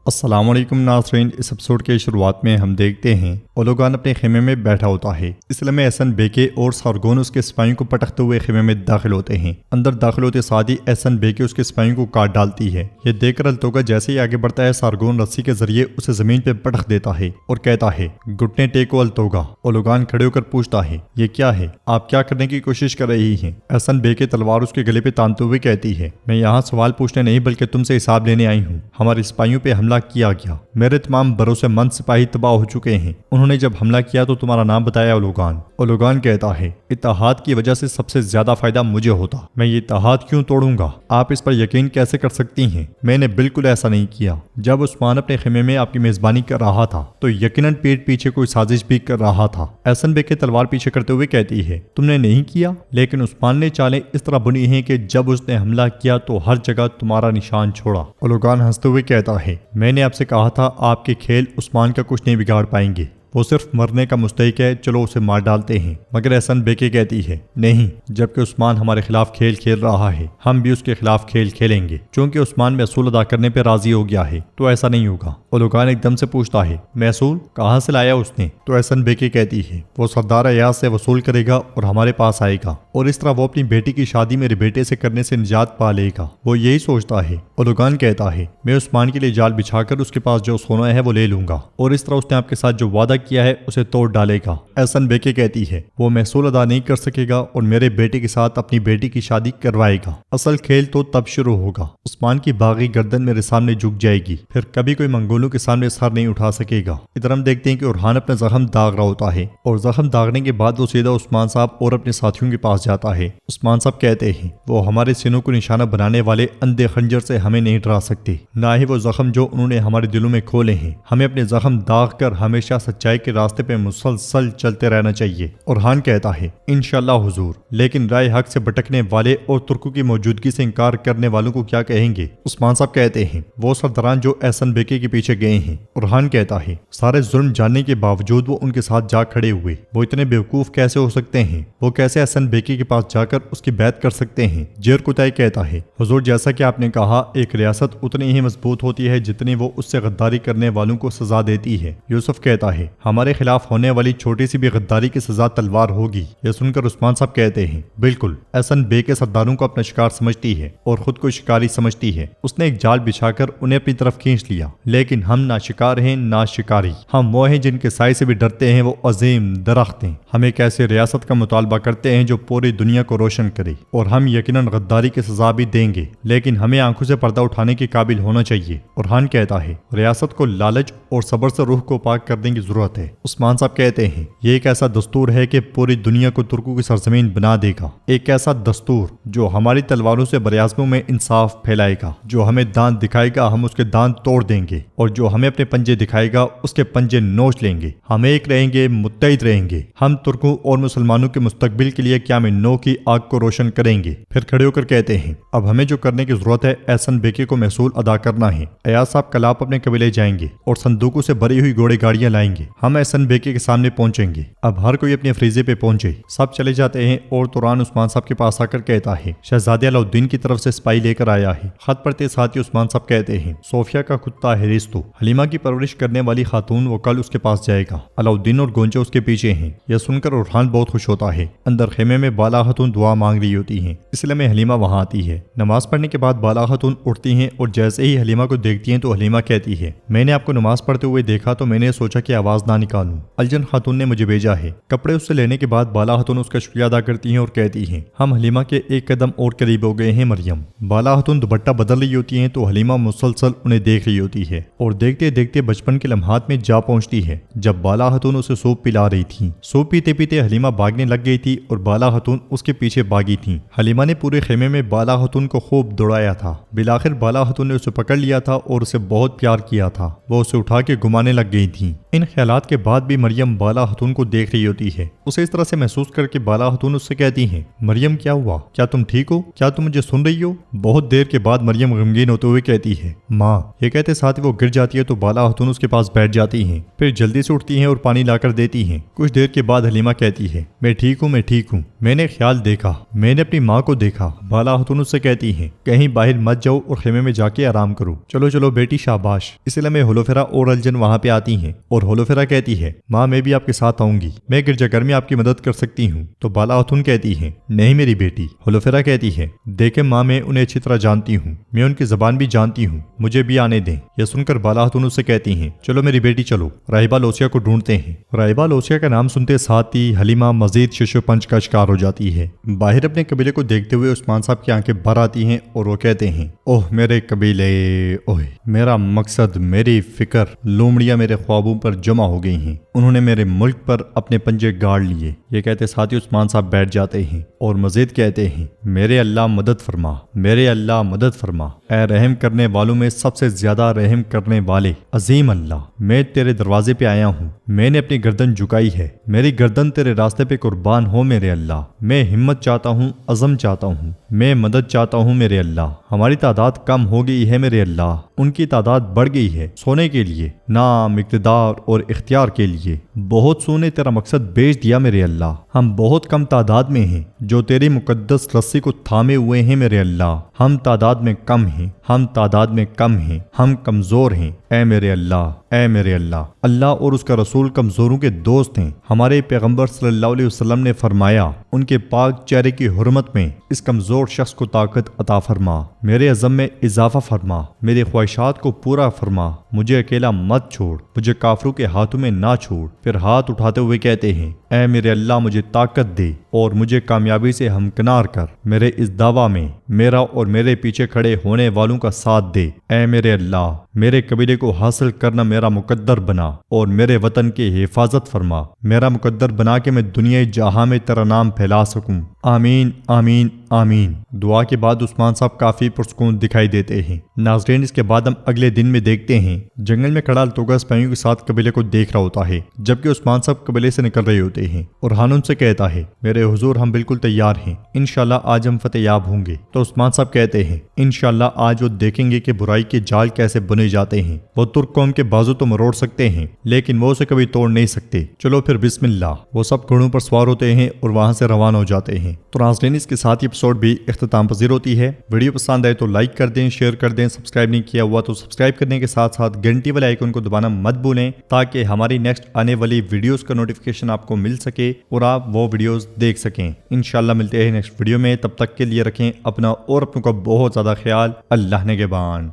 السلام علیکم ناظرین، اس ایپیسوڈ کے شروعات میں ہم دیکھتے ہیں اولوگان اپنے خیمے میں بیٹھا ہوتا ہے۔ اس لمحے احسن بیکے اور سارگون اس کے سپاہیوں کو پٹکتے ہوئے خیمے میں داخل ہوتے ہیں۔ اندر داخل ہوتے ساتھ ہی احسن بیکے اس کے سپاہیوں کو کاٹ ڈالتی ہے۔ یہ دیکھ کر التوگا جیسے ہی آگے بڑھتا ہے، سارگون رسی کے ذریعے اسے زمین پہ پٹک دیتا ہے اور کہتا ہے، گھٹنے ٹیکو التوگا۔ اولوگان کھڑے ہو کر پوچھتا ہے، یہ کیا ہے؟ آپ کیا کرنے کی کوشش کر رہی ہیں؟ احسن بیکے تلوار اس کے گلے پہ تانتے ہوئے کہتی ہے، میں یہاں سوال پوچھنے نہیں بلکہ تم سے حساب لینے آئی ہوں۔ ہمارے سپاہیوں پہ حملہ کیا گیا، میرے تمام بھروسے مند سپاہی تباہ ہو چکے ہیں۔ انہوں نے جب حملہ کیا تو تمہارا نام بتایا اولوگان۔ اولوگان کہتا ہے، اتحاد کی وجہ سے سب سے زیادہ فائدہ مجھے ہوتا، میں یہ اتحاد کیوں توڑوں گا؟ آپ اس پر یقین کیسے کر سکتی ہیں؟ میں نے بالکل ایسا نہیں کیا۔ جب عثمان اپنے خیمے میں آپ کی میزبانی کر رہا تھا تو یقیناً پیٹ پیچھے کوئی سازش بھی کر رہا تھا۔ احسن بیکے تلوار پیچھے کرتے ہوئے کہتی ہے، تم نے نہیں کیا، لیکن عثمان نے چالیں اس طرح بنی ہیں کہ جب اس نے حملہ کیا تو ہر جگہ تمہارا نشان چھوڑا۔ اولوگان ہنستے ہوئے کہتا ہے، میں نے آپ سے کہا تھا آپ کے کھیل عثمان کا کچھ نہیں بگاڑ پائیں گے، وہ صرف مرنے کا مستحق ہے، چلو اسے مار ڈالتے ہیں۔ مگر احسن بیکے کہتی ہے، نہیں، جبکہ عثمان ہمارے خلاف کھیل کھیل رہا ہے، ہم بھی اس کے خلاف کھیل کھیلیں گے۔ چونکہ عثمان محصول ادا کرنے پہ راضی ہو گیا ہے تو ایسا نہیں ہوگا۔ اولوگان ایک دم سے پوچھتا ہے، محصول کہاں سے لایا اس نے؟ تو احسن بیکے کہتی ہے، وہ سردار ایاز سے وصول کرے گا اور ہمارے پاس آئے گا، اور اس طرح وہ اپنی بیٹی کی شادی میرے بیٹے سے کرنے سے نجات پا لے گا۔ وہ یہی سوچتا ہے۔ اولوگان کہتا ہے، میں عثمان کے لیے جال بچھا کر اس کے پاس جو سونا ہے وہ لے لوں گا، اور اس طرح اس نے آپ کے ساتھ جو وعدہ کیا ہے اسے توڑ ڈالے گا۔ احسن بیکے کہتی ہے، وہ محصول ادا نہیں کر سکے گا اور میرے بیٹے کے ساتھ اپنی بیٹی کی شادی کروائے گا۔ اصل کھیل تو تب شروع ہوگا، عثمان کی باغی گردن میرے سامنے جھک جائے گی، پھر کبھی کوئی منگولوں کے سامنے سر نہیں اٹھا سکے گا۔ ادھر ہم دیکھتے ہیں کہ اورحان اپنا زخم داغ رہا ہوتا ہے، اور زخم داغنے کے بعد وہ سیدھا عثمان صاحب اور اپنے ساتھیوں کے پاس جاتا ہے۔ عثمان صاحب کہتے ہیں، وہ ہمارے سینوں کو نشانہ بنانے والے اندھے خنجر سے ہمیں نہیں ڈرا سکتے، نہ ہی وہ زخم جو انہوں نے ہمارے دلوں میں کھولے ہیں۔ ہمیں اپنے زخم داغ کر ہمیشہ سچائی کے راستے پہ مسلسل چلتے رہنا چاہیے۔ اورحان کہتا ہے، انشاءاللہ حضور، لیکن رائے حق سے بھٹکنے والے اور ترکوں کی موجودگی سے انکار کرنے والوں کو کیا کہیں گے؟ عثمان صاحب کہتے ہیں، وہ سرداران جو احسن بیکے کے پیچھے گئے ہیں۔ اورحان کہتا ہے، سارے ظلم جاننے کے باوجود وہ ان کے ساتھ جا کھڑے ہوئے، وہ اتنے بیوقوف کیسے ہو سکتے ہیں؟ وہ کیسے احسن بیکے کے پاس جا کر اس کی بیعت کر سکتے ہیں؟ جیر کوتائی کہتا ہے، حضور جیسا کہ آپ نے کہا، ایک ریاست اتنی ہی مضبوط ہوتی ہے جتنی وہ اس سے غداری کرنے والوں کو سزا دیتی ہے۔ یوسف کہتا ہے، ہمارے خلاف ہونے والی چھوٹی سی بھی غداری کی سزا تلوار ہوگی۔ یہ سن کر عثمان صاحب کہتے ہیں، بالکل، احسن بیکے سرداروں کو اپنا شکار سمجھتی ہے اور خود کو شکاری سمجھتی ہے۔ اس نے ایک جال بچھا کر انہیں اپنی طرف کھینچ لیا، لیکن ہم نہ شکار ہیں نہ شکاری، ہم وہ ہیں جن کے سائے سے بھی ڈرتے ہیں، وہ عظیم درخت ہیں۔ ہم ایک ایسے ریاست کا مطالبہ کرتے ہیں جو پوری دنیا کو روشن کرے، اور ہم یقیناً غداری کی سزا بھی دیں گے، لیکن ہمیں آنکھوں سے پردہ اٹھانے کے قابل ہونا چاہیے۔ اورحان کہتا ہے، ریاست کو لالچ اور صبر سے روح کو پاک کرنے کی ضرورت ہے۔ عثمان صاحب کہتے ہیں، یہ ایک ایسا دستور ہے کہ پوری دنیا کو ترکوں کی سرزمین بنا دے گا، ایک ایسا دستور جو ہماری تلواروں سے براعظموں میں انصاف پھیلائے گا، جو ہمیں دانت دکھائے گا ہم اس کے دانت توڑ دیں گے، اور جو ہمیں اپنے پنجے دکھائے گا اس کے پنجے نوچ لیں گے۔ ہم ایک رہیں گے، متحد رہیں گے، ہم ترکوں اور مسلمانوں کے مستقبل کے لیے قیام نو کی آگ کو روشن کریں گے۔ پھر کھڑے ہو کر کہتے ہیں، اب ہمیں جو کرنے کی ضرورت ہے احسن بیکے کو محصول ادا کرنا ہے۔ ایاز صاحب کل آپ اپنے قبیلے جائیں گے اور صندوقوں سے بھری ہوئی گھوڑے گاڑیاں لائیں گے، ہم احسن بیکے کے سامنے پہنچیں گے۔ اب ہر کوئی اپنے فریضے پہ پہنچے۔ سب چلے جاتے ہیں اور توران عثمان صاحب کے پاس آ کر کہتا ہے، شہزادے علاؤالدین کی طرف سے سپاہی لے کر آیا ہے۔ خط پڑھتے ساتھ ہی عثمان صاحب کہتے ہیں، صوفیہ کا کتا ہریستو، حلیمہ کی پرورش کرنے والی خاتون، وہ کل اس کے پاس جائے گا۔ علاؤالدین اور گونچہ اس کے پیچھے ہیں۔ یہ سن کر اورحان بہت خوش ہوتا ہے۔ اندر خیمے میں بالا خاتون دعا مانگ رہی ہوتی ہیں، اس لیے حلیمہ وہاں آتی ہے۔ نماز پڑھنے کے بعد بالا خاتون اٹھتی ہیں اور جیسے ہی حلیمہ کو دیکھتی ہیں تو حلیمہ کہتی ہے، میں نے آپ کو نماز پڑھتے ہوئے دیکھا تو میں نے سوچا کہ آواز نہ نکالوں، الجن خاتون نے مجھے بھیجا ہے۔ کپڑے اس سے لینے کے بعد بالا خاتون اس کا شکریہ ادا کرتی ہیں اور کہتی ہیں، ہم حلیمہ کے ایک قدم اور قریب ہو گئے ہیں مریم۔ بالا خاتون دوپٹہ بدل رہی ہوتی ہیں تو حلیمہ مسلسل انہیں دیکھ رہی ہوتی ہے، اور دیکھتے دیکھتے بچپن کے لمحات میں جا پہنچتی ہے جب بالا خاتون اسے سوپ پلا رہی تھی۔ سوپ پیتے پیتے حلیمہ بھاگنے لگ گئی تھی اور بالا خاتون اس کے پیچھے بھاگی تھی۔ حلیمہ نے پورے خیمے میں بالا خاتون کو خوب دوڑایا تھا۔ بالآخر بالا خاتون نے اسے پکڑ لیا تھا اور اسے بہت پیار کیا تھا، وہ اسے اٹھا کے گھمانے لگ گئی تھی۔ ان خیالات رات کے بعد بھی مریم بالا خاتون کو دیکھ رہی ہوتی ہے۔ اسے اس طرح سے محسوس کر کے بالا خاتون اس سے کہتی ہیں، مریم کیا ہوا؟ کیا تم ٹھیک ہو؟ کیا تم مجھے سن رہی ہو؟ بہت دیر کے بعد مریم غمگین ہوتے ہوئے کہتی ہے، ماں۔ یہ کہتے ساتھ ہی وہ گر جاتی ہے تو بالا خاتون اس کے پاس بیٹھ جاتی ہیں، پھر جلدی سے اٹھتی ہیں اور پانی لا کر دیتی ہیں۔ کچھ دیر کے بعد حلیمہ کہتی ہے، میں ٹھیک ہوں، میں ٹھیک ہوں، میں نے خیال دیکھا، میں نے اپنی ماں کو دیکھا۔ بالا خاتون اس سے کہتی ہیں، کہیں باہر مت جاؤ اور خیمے میں جا کے آرام کرو، چلو چلو بیٹی شاباش۔ اس لمحے ہولوفیرا اور الجن وہاں پہ آتی ہیں اور ہولوفیرا کہتی ہے، ماں میں بھی آپ کے ساتھ آؤں گی، میں گرجا گھر میں آپ کی مدد کر سکتی ہوں۔ تو بالا خاتون کہتی ہے، نہیں میری بیٹی۔ ہولوفیرا کہتی ہے، دیکھیں ماں، میں انہیں اچھی طرح جانتی ہوں، میں ان کی زبان بھی جانتی ہوں، مجھے بھی آنے دیں۔ یہ سن کر بالا خاتون اس سے کہتی ہیں، چلو میری بیٹی چلو۔ راہبہ لوسیا کو ڈھونڈتے ہیں۔ راہبہ لوسیا کا نام سنتے ساتھ ہی حلیمہ مزید شش و پنج کا شکار ہو جاتی ہے۔ باہر اپنے قبیلے کو دیکھتے ہوئے عثمان صاحب کی آنکھیں بھر آتی ہیں اور وہ کہتے ہیں، اوہ میرے قبیلے، اوہ میرا مقصد، میری فکر، لومڑیاں میرے خوابوں پر جمع ہو گئی ہیں، انہوں نے میرے ملک پر اپنے پنجے گاڑ لیے۔ یہ کہتے ساتھ ہی عثمان صاحب بیٹھ جاتے ہیں اور مزید کہتے ہیں، میرے اللہ مدد فرما، میرے اللہ مدد فرما، اے رحم کرنے والوں میں سب سے زیادہ رحم کرنے والے عظیم اللہ، میں تیرے دروازے پہ آیا ہوں، میں نے اپنی گردن جھکائی ہے، میری گردن تیرے راستے پہ قربان ہو میرے اللہ، میں ہمت چاہتا ہوں، عزم چاہتا ہوں، میں مدد چاہتا ہوں میرے اللہ۔ ہماری تعداد کم ہو گئی ہے میرے اللہ، ان کی تعداد بڑھ گئی ہے، سونے کے لیے، نام، اقتدار اور اختیار کے لیے بہت سونے تیرا مقصد بیچ دیا میرے اللہ، ہم بہت کم تعداد میں ہیں جو تیری مقدس رسی کو تھامے ہوئے ہیں میرے اللہ، ہم تعداد میں کم ہیں، ہم تعداد میں کم ہیں، ہم کمزور ہیں، اے میرے اللہ، اے میرے اللہ۔ اللہ اور اس کا رسول کمزوروں کے دوست ہیں۔ ہمارے پیغمبر صلی اللہ علیہ وسلم نے فرمایا، ان کے پاک چہرے کی حرمت میں اس کمزور شخص کو طاقت عطا فرما، میرے عزم میں اضافہ فرما، میری خواہشات کو پورا فرما، مجھے اکیلا مت چھوڑ، مجھے کافروں کے ہاتھوں میں نہ چھوڑ۔ پھر ہاتھ اٹھاتے ہوئے کہتے ہیں، اے میرے اللہ مجھے طاقت دے اور مجھے کامیابی سے ہمکنار کر، میرے اس دعویٰ میں میرا اور میرے پیچھے کھڑے ہونے والوں کا ساتھ دے۔ اے میرے اللہ، میرے قبیلے کو حاصل کرنا میرا مقدر بنا اور میرے وطن کی حفاظت فرما، میرا مقدر بنا کہ میں دنیا جہاں میں تیرا نام پھیلا سکوں۔ آمین آمین آمین۔ دعا کے بعد عثمان صاحب کافی پرسکون دکھائی دیتے ہیں۔ ناظرین، اس کے بعد ہم اگلے دن میں دیکھتے ہیں جنگل میں کھڑا التوگا سپاہیوں کے ساتھ قبیلے کو دیکھ رہا ہوتا ہے، جبکہ عثمان صاحب قبیلے سے نکل رہے ہوتے ہیں اور ہانون سے کہتا ہے، میرے حضور ہم بالکل تیار ہیں، انشاءاللہ آج ہم فتح یاب ہوں گے۔ تو عثمان صاحب کہتے ہیں، انشاءاللہ آج وہ دیکھیں گے کہ برائی کے جال کیسے بنے جاتے ہیں، وہ ترک قوم کے بازو تو مروڑ سکتے ہیں لیکن وہ اسے کبھی توڑ نہیں سکتے۔ چلو پھر بسم اللہ۔ وہ سب گھوڑوں پر سوار ہوتے ہیں اور وہاں سے روانہ ہو جاتے ہیں۔ تو ناظرین، اس کے ساتھ یہ ایپیسوڈ بھی اختتام پذیر ہوتی ہے۔ ویڈیو پسند آئے تو لائک کر دیں، شیئر کر دیں، سبسکرائب نہیں کیا ہوا تو سبسکرائب کرنے کے ساتھ ساتھ گھنٹی والے آئیکن کو دبانا مت بھولیں تاکہ ہماری نیکسٹ آنے والی ویڈیوز کا نوٹیفیکیشن آپ کو مل سکے اور آپ وہ ویڈیوز دیکھ سکیں۔ انشاءاللہ ملتے ہیں نیکسٹ ویڈیو میں، تب تک کے لیے رکھیں اپنا اور اپنوں کا بہت زیادہ خیال۔ اللہ نگہبان۔